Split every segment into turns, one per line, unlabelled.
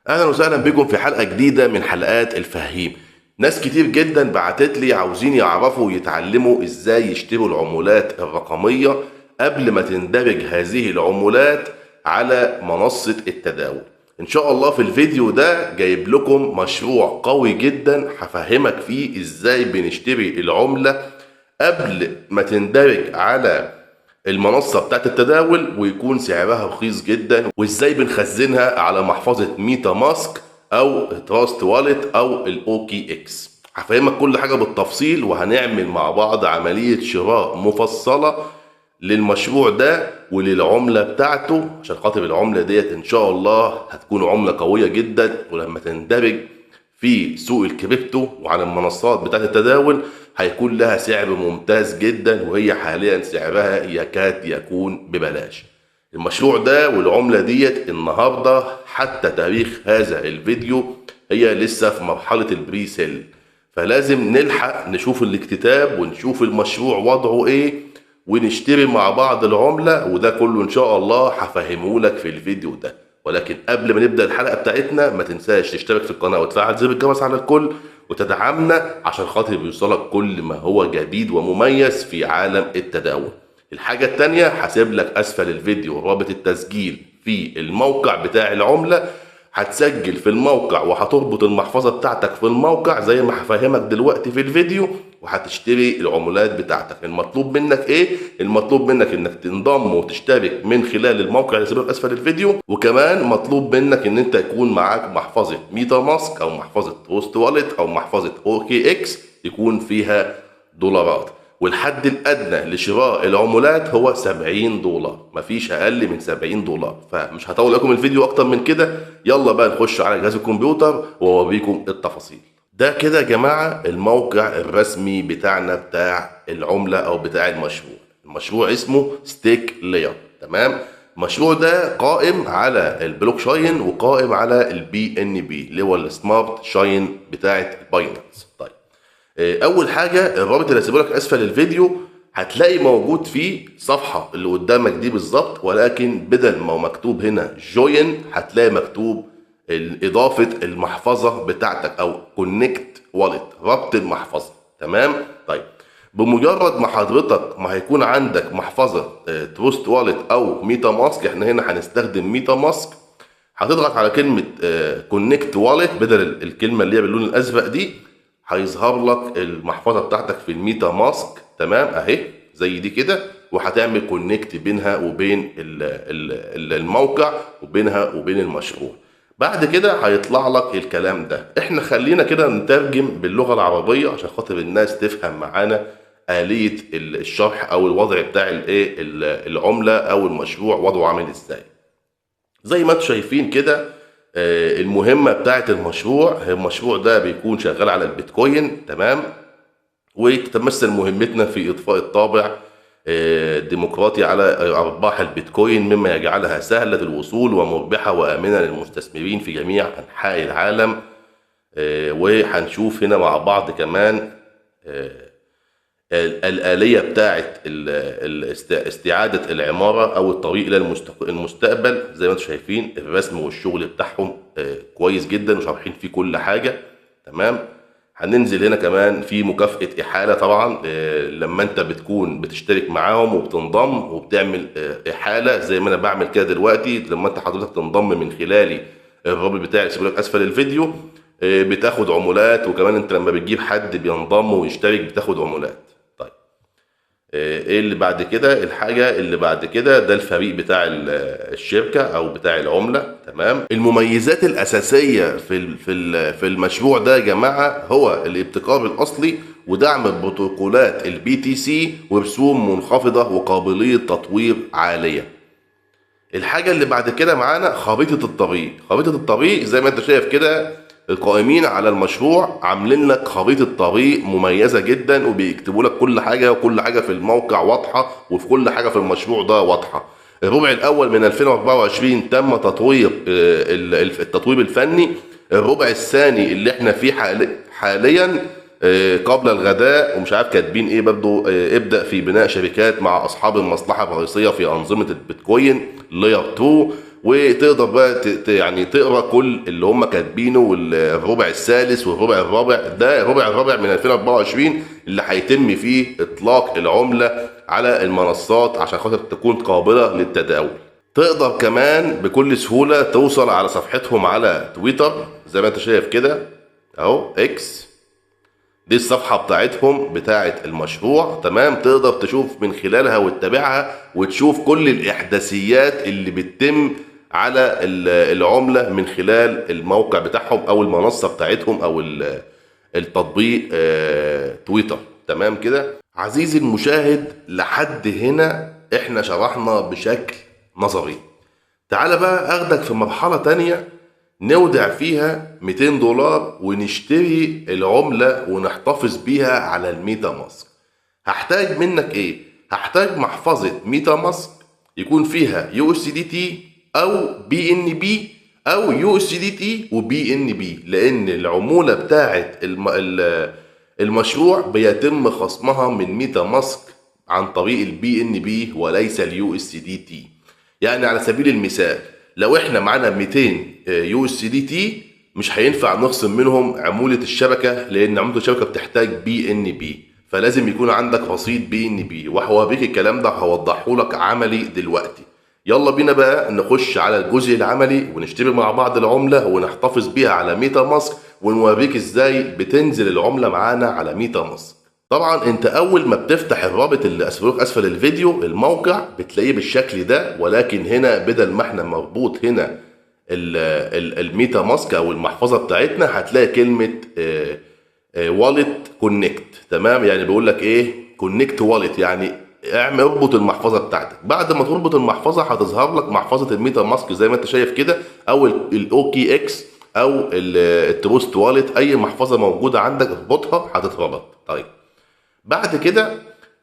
اهلا وسهلا بكم في حلقه جديده من حلقات الفهيم. ناس كتير جدا بعتت لي عاوزين يعرفوا ويتعلموا ازاي يشتروا العملات الرقميه قبل ما تندرج هذه العملات على منصه التداول. ان شاء الله في الفيديو ده جايب لكم مشروع قوي جدا هفهمك فيه ازاي بنشتري العمله قبل ما تندرج على المنصة بتاعت التداول ويكون سعرها رخيص جدا، وازاي بنخزنها على محفظة ميتا ماسك او تراست والت او الاوكي اكس. هفهمك كل حاجة بالتفصيل وهنعمل مع بعض عملية شراء مفصلة للمشروع ده وللعملة بتاعته، عشان خاطر العملة ديت ان شاء الله هتكون عملة قوية جدا، ولما تندرج في سوق الكريبتو وعلى المنصات بتاعت التداول هيكون لها سعر ممتاز جدا، وهي حاليا سعرها يكاد يكون ببلاش. المشروع ده والعملة ديت النهاردة حتى تاريخ هذا الفيديو هي لسه في مرحلة البري سيل، فلازم نلحق نشوف الاكتتاب ونشوف المشروع وضعه ايه ونشتري مع بعض العملة، وده كله ان شاء الله هفهمهولك في الفيديو ده. ولكن قبل ما نبدأ الحلقة بتاعتنا ما تنساش تشترك في القناة وتفعل زر الجرس على الكل وتدعمنا عشان خاطر بيوصلك كل ما هو جديد ومميز في عالم التداول. الحاجة التانية هسيب لك اسفل الفيديو رابط التسجيل في الموقع بتاع العملة، هتسجل في الموقع وهتربط المحفظة بتاعتك في الموقع زي ما هفهمك دلوقتي في الفيديو، وهتشتري العملات بتاعتك. المطلوب منك ايه؟ المطلوب منك انك تنضم وتشترك من خلال الموقع اللي سيبك اسفل الفيديو، وكمان مطلوب منك ان انت يكون معاك محفظة ميتا ماسك او محفظة تروست والت او محفظة اوكي اكس يكون فيها دولارات. والحد الادنى لشراء العملات هو 70 دولار، مفيش اقل من 70 دولار. فمش هطول لكم الفيديو اكتر من كده، يلا بقى نخش على جهاز الكمبيوتر واوريكم التفاصيل. ده كده يا جماعه الموقع الرسمي بتاعنا بتاع العمله او بتاع المشروع. المشروع اسمه ستيك لاير، تمام. المشروع ده قائم على البلوك شاين وقائم على البي ان بي اللي هو السمارت شاين بتاعت باينانس. طيب، اول حاجه الرابط اللي هسيبه لك اسفل الفيديو هتلاقي موجود فيه صفحه اللي قدامك دي بالظبط، ولكن بدل ما هو مكتوب هنا جوين هتلاقي مكتوب اضافه المحفظه بتاعتك او كونكت والت، ربط المحفظه. تمام. طيب، بمجرد ما حضرتك ما هيكون عندك محفظه تروست والت او ميتا ماسك، احنا هنا هنستخدم ميتا ماسك، هتضغط على كلمه كونكت والت بدل الكلمه اللي هي باللون الازرق دي، هيظهر لك المحفظه بتاعتك في الميتا ماسك. تمام اهي زي دي كده، وهتعمل كونكت بينها وبين الموقع وبينها وبين المشروع. بعد كده هيطلع لك الكلام ده. احنا خلينا كده نترجم باللغه العربيه عشان خاطر الناس تفهم معانا آلية الشرح او الوضع بتاع الايه العمله او المشروع وضعه عامل ازاي. زي ما انتم شايفين كده، المهمة بتاعت المشروع ده بيكون شغال على البيتكوين، تمام. وتتمثل مهمتنا في إضفاء الطابع ديمقراطي على أرباح البيتكوين، مما يجعلها سهلة الوصول ومربحة وآمنة للمستثمرين في جميع أنحاء العالم. وهنشوف هنا مع بعض كمان الآلية بتاعت استعادة العمارة أو الطريق إلى المستقبل. زي ما انتم شايفين الرسم والشغل بتاعهم كويس جدا وشارحين فيه كل حاجة، تمام. هننزل هنا كمان في مكافأة إحالة طبعا، لما انت بتكون بتشترك معاهم وبتنضم وبتعمل إحالة زي ما أنا بعمل كده دلوقتي. لما انت حضرتك تنضم من خلالي الرابط بتاعي سيبولك أسفل الفيديو بتاخد عمولات، وكمان انت لما بتجيب حد بينضم ويشترك بتاخد عمولات. ايه اللي بعد كده؟ الحاجة اللي بعد كده ده الفريق بتاع الشركة او بتاع العملة، تمام. المميزات الاساسية في المشروع ده يا جماعة هو الابتكار الاصلي ودعم البروتوكولات البي تي سي ورسوم منخفضة وقابلية تطوير عالية. الحاجة اللي بعد كده معانا خريطة الطريق. خريطة الطريق زي ما انت شايف كده القائمين على المشروع عاملين لك خريطة طريق مميزة جدا، وبيكتبوا لك كل حاجة، وكل حاجة في الموقع واضحة، وفي كل حاجة في المشروع ده واضحة. الربع الأول من 2024 تم تطوير التطوير الفني. الربع الثاني اللي احنا فيه حاليا قبل الغداء ومش عارف كاتبين ايه برضه، ابدأ في بناء شركات مع أصحاب المصلحة الرئيسية في أنظمة البيتكوين لاير 2، وتقدر بقى يعني تقرا كل اللي هم كاتبينه، والربع الثالث والربع الرابع. ده الربع الرابع من 2024 اللي هيتم فيه اطلاق العمله على المنصات عشان خاطر تكون قابله للتداول. تقدر كمان بكل سهوله توصل على صفحتهم على تويتر زي ما انت شايف كده اهو، اكس. دي الصفحة بتاعتهم بتاعت المشروع، تمام. تقدر تشوف من خلالها وتتابعها وتشوف كل الإحداثيات اللي بتتم على العملة من خلال الموقع بتاعهم أو المنصة بتاعتهم أو التطبيق تويتر، تمام كده. عزيزي المشاهد، لحد هنا احنا شرحنا بشكل نظري. تعال بقى اخدك في مرحلة تانية نودع فيها 200 دولار ونشتري العملة ونحتفظ بيها على الميتا ماسك. هحتاج منك ايه؟ هحتاج محفظة ميتا ماسك يكون فيها USDT او BNB او USDT وBNB، لان العمولة بتاعت المشروع بيتم خصمها من ميتا ماسك عن طريق الBNB وليس الUSDT. يعني على سبيل المثال لو احنا معانا 200 USDT مش هينفع نخصم منهم عمولة الشبكة، لان عمولة الشبكة بتحتاج BNB، فلازم يكون عندك رصيد BNB. وهوريك الكلام ده هوضحه لك عملي دلوقتي. يلا بينا بقى نخش على الجزء العملي ونشتري مع بعض العملة ونحتفظ بيها على ميتا ماسك، ونوريك ازاي بتنزل العملة معانا على ميتا ماسك. طبعا انت اول ما بتفتح الرابط اللي اسفل الفيديو الموقع بتلاقيه بالشكل ده، ولكن هنا بدل ما احنا مربوط هنا الميتا ماسك او المحفظه بتاعتنا هتلاقي كلمه والت كونكت، تمام. يعني بيقول لك ايه؟ كونكت والت، يعني اربط المحفظه بتاعتك. بعد ما تربط المحفظه هتظهر لك محفظه الميتا ماسك زي ما انت شايف كده، او الاوكي اكس او التروست والت. اي محفظه موجوده عندك اربطها هتتربط. طيب بعد كده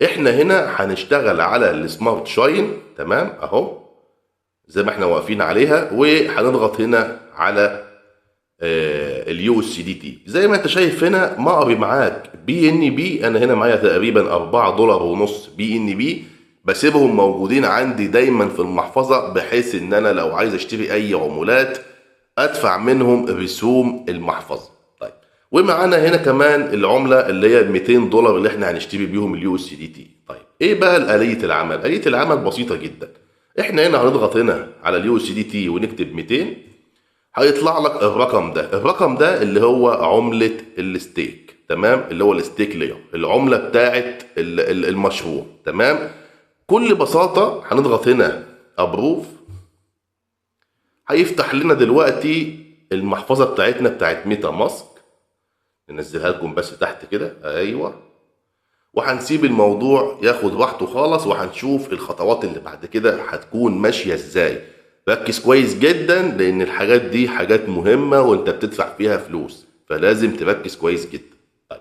احنا هنا هنشتغل على السمارت شاين، تمام اهو زي ما احنا واقفين عليها، وهنضغط هنا على USDT زي ما انت شايف هنا مقري معاك BNB. انا هنا معايا تقريبا 4 دولار ونص BNB، بسيبهم موجودين عندي دايما في المحفظة، بحيث ان انا لو عايز اشتري اي عمولات ادفع منهم رسوم المحفظة. طيب ومعانا هنا كمان العملة اللي هي 200 دولار اللي احنا هنشتري بيهم USDT. طيب ايه بقى آلية العمل؟ آلية العمل بسيطة جدا. احنا هنا هنضغط هنا على USDT ونكتب 200، هيطلع لك الرقم ده. الرقم ده اللي هو عملة الستيك، تمام، اللي هو الستيك لير، العملة بتاعت المشروع، تمام. كل بساطة هنضغط هنا ابروف، هيفتح لنا دلوقتي المحفظة بتاعتنا بتاعت ميتا ماسك. ننزلها لكم بس تحت كده، ايوه. وهنسيب الموضوع ياخد راحته خالص، وهنشوف الخطوات اللي بعد كده هتكون ماشية ازاي. ركز كويس جدا لان الحاجات دي حاجات مهمة وانت بتدفع فيها فلوس، فلازم تركز كويس جدا. طيب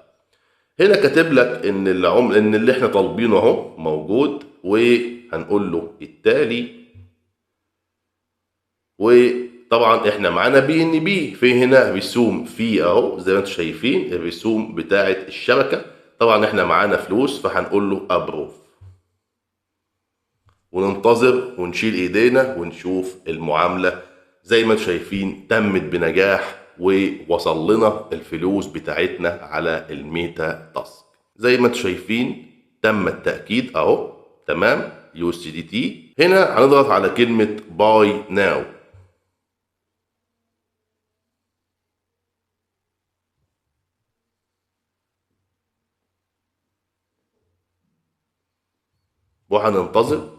هنا كاتب لك ان ان اللي احنا طالبينه اهو موجود، وهنقول له التالي. وطبعا احنا معانا BNB، في هنا رسوم فيه اهو زي ما انتم شايفين الرسوم بتاعه الشبكه. طبعا احنا معانا فلوس فهنقول له ابروف، وننتظر ونشيل ايدينا ونشوف المعامله. زي ما انتم شايفين تمت بنجاح، ووصل لنا الفلوس بتاعتنا على الميتا تاسك. زي ما انتم شايفين تم التاكيد اهو، تمام. USDT هنا هنضغط على كلمه باي ناو، وهننتظر.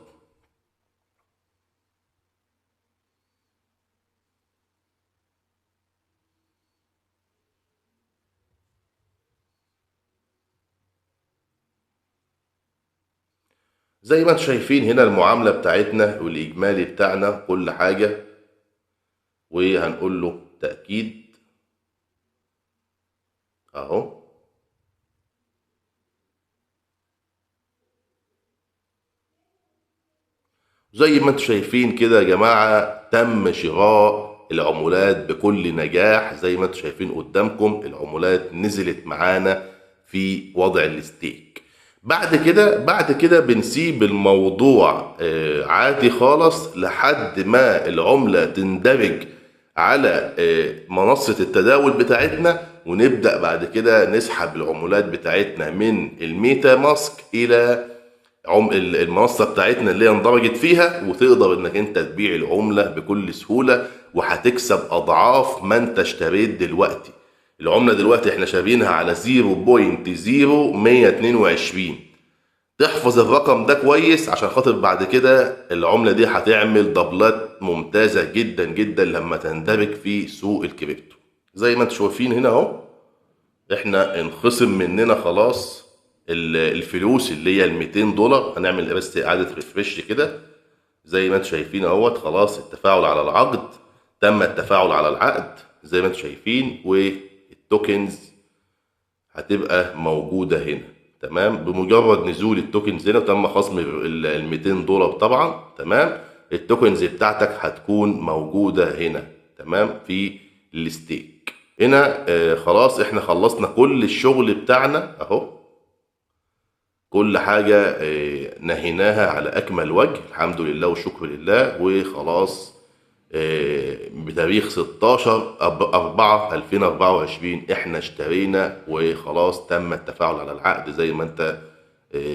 زي ما انتم شايفين هنا المعاملة بتاعتنا والإجمالي بتاعنا كل حاجة، وهنقول له تأكيد أهو. زي ما انتم شايفين كده يا جماعة تم شراء العمولات بكل نجاح. زي ما انتم شايفين قدامكم العمولات نزلت معانا في وضع الستيك. بعد كده بنسيب الموضوع عادي خالص لحد ما العملة تندرج على منصة التداول بتاعتنا، ونبدأ بعد كده نسحب العمولات بتاعتنا من الميتا ماسك إلى المنصة بتاعتنا اللي هي اندرجت فيها، وتقدر انك انت تبيع العملة بكل سهولة، وهتكسب اضعاف ما انت اشتريت دلوقتي. العملة دلوقتي احنا شارينها على 0.0122. تحفظ الرقم ده كويس عشان خاطر بعد كده العملة دي هتعمل دبلات ممتازة جدا جدا لما تندرج في سوق الكريبتو. زي ما انتم شايفين هنا اهو، احنا انخصم مننا خلاص الفلوس اللي هي ال 200 دولار. هنعمل بس اعاده ريفرش كده زي ما انتم شايفين اهوت. خلاص التفاعل على العقد، تم التفاعل على العقد زي ما انتم شايفين، والتوكنز هتبقى موجوده هنا. تمام، بمجرد نزول التوكنز هنا تم خصم ال 200 دولار طبعا. تمام، التوكنز بتاعتك هتكون موجوده هنا. تمام، في الستيك هنا. خلاص احنا خلصنا كل الشغل بتاعنا اهو. كل حاجة نهيناها على أكمل وجه، الحمد لله والشكر لله. وخلاص بتاريخ 16/4/2024 احنا اشترينا، وخلاص تم التفاعل على العقد زي ما انت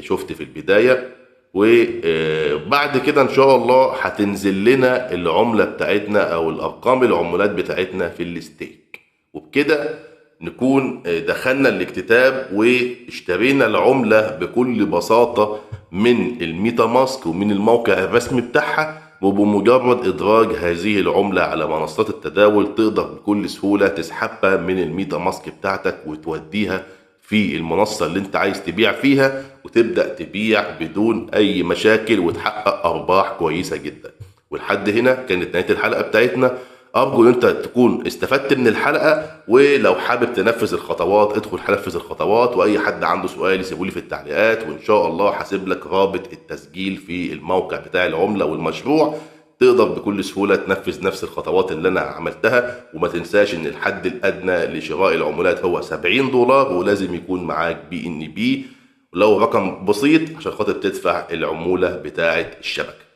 شفت في البداية. وبعد كده ان شاء الله هتنزل لنا العملة بتاعتنا او الارقام العمولات بتاعتنا في الستيك، وبكده نكون دخلنا الاكتتاب واشترينا العملة بكل بساطة من الميتا ماسك ومن الموقع الرسمي بتاعها. وبمجرد ادراج هذه العملة على منصات التداول تقدر بكل سهولة تسحبها من الميتا ماسك بتاعتك وتوديها في المنصة اللي انت عايز تبيع فيها، وتبدأ تبيع بدون اي مشاكل وتحقق ارباح كويسة جدا. ولحد هنا كانت نهاية الحلقة بتاعتنا. ارجو ان انت تكون استفدت من الحلقة، ولو حابب تنفذ الخطوات ادخل نفذ الخطوات، واي حد عنده سؤال يسيبولي في التعليقات، وان شاء الله هسيب لك رابط التسجيل في الموقع بتاع العملة والمشروع. تقدر بكل سهولة تنفذ نفس الخطوات اللي انا عملتها. وما تنساش ان الحد الادنى لشراء العملات هو 70 دولار، ولازم يكون معاك BNB، ولو رقم بسيط عشان خاطر تدفع العمولة بتاعة الشبكة.